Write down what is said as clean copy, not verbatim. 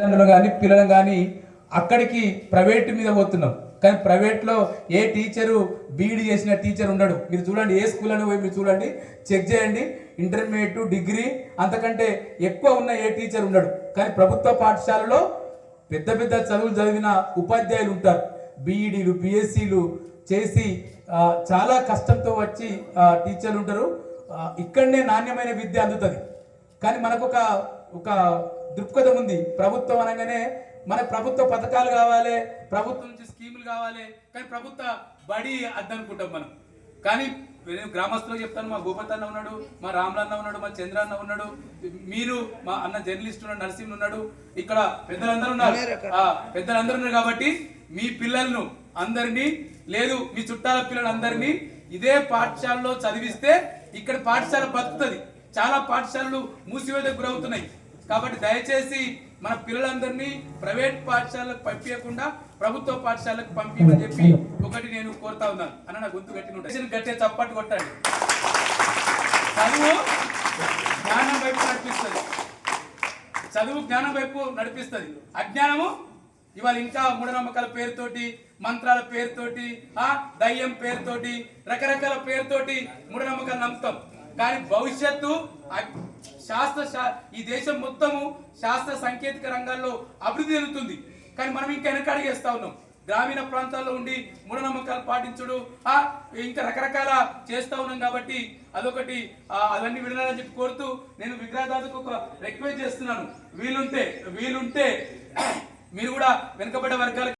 కానీ పిల్లలు కానీ అక్కడికి ప్రైవేట్ మీద పోతున్నాం. కానీ ప్రైవేట్లో ఏ టీచరు బీఈడి చేసిన టీచర్ ఉండడు. మీరు చూడండి, ఏ స్కూల్ అని పోయి మీరు చూడండి, చెక్ చేయండి, ఇంటర్మీడియట్ డిగ్రీ అంతకంటే ఎక్కువ ఉన్న ఏ టీచర్ ఉండడు. కానీ ప్రభుత్వ పాఠశాలలో పెద్ద పెద్ద చదువులు చదివిన ఉపాధ్యాయులు ఉంటారు. బీఈడీలు బిఎస్సీలు చేసి చాలా కష్టంతో వచ్చి టీచర్లు ఉంటారు. ఇక్కడనే నాణ్యమైన విద్య అందుతుంది. కానీ మనకు ఒక దృక్పథం ఉంది. ప్రభుత్వం అనగానే మన ప్రభుత్వ పథకాలు కావాలి, ప్రభుత్వం నుంచి స్కీములు కావాలి, కానీ ప్రభుత్వ బడి అద్దనుకుంటాం మనం. కానీ నేను గ్రామస్తులకు చెప్తాను, మా భూపతి అన్న ఉన్నాడు, మా రాములన్న ఉన్నాడు, మా చంద్ర అన్న ఉన్నాడు, మీరు మా అన్న జర్నలిస్ట్ ఉన్నాడు, నరసింహ ఉన్నాడు, ఇక్కడ పెద్దలందరూ ఉన్నారు. పెద్దలందరూ ఉన్నారు కాబట్టి మీ పిల్లలను అందరినీ, లేదు మీ చుట్టాల పిల్లలందరినీ ఇదే పాఠశాలలో చదివిస్తే ఇక్కడ పాఠశాల బతుకుతుంది. చాలా పాఠశాలలు మూసివేతకు గురవుతున్నాయి. కాబట్టి దయచేసి మన పిల్లలందరినీ ప్రైవేట్ పాఠశాలకు పంపించకుండా ప్రభుత్వ పాఠశాలకు పంపించమని చెప్పి ఒకటి నేను కోరుతా ఉన్నాను. అన్న నా గొంతు గట్టిగా చప్పట్టు కొట్టండి. చదువు జ్ఞానం వైపు నడిపిస్తుంది. చదువు జ్ఞానం వైపు నడిపిస్తుంది. అజ్ఞానము ఇవాళ ఇంకా మూఢనమ్మకాల పేరుతోటి, మంత్రాల పేరుతోటి, దయ్యం పేరుతోటి, రకరకాల పేరుతోటి మూఢనమ్మకాలు నమ్ముతాం. కానీ భవిష్యత్తు ఈ దేశం మొత్తము శాస్త్ర సాంకేతిక రంగాల్లో అభివృద్ధి చెందుతుంది. కానీ మనం ఇంకా వెనకడిగేస్తా ఉన్నాం. గ్రామీణ ప్రాంతాల్లో ఉండి మూఢనమ్మకాలు పాటించుడు ఇంకా రకరకాల చేస్తా ఉన్నాం. కాబట్టి అదొకటి, అవన్నీ వినాలని చెప్పి కోరుతూ నేను విగ్రహదాతకు ఒక రిక్వెస్ట్ చేస్తున్నాను. వీలుంటే మీరు కూడా వెనుకబడ్డ వర్గాలకు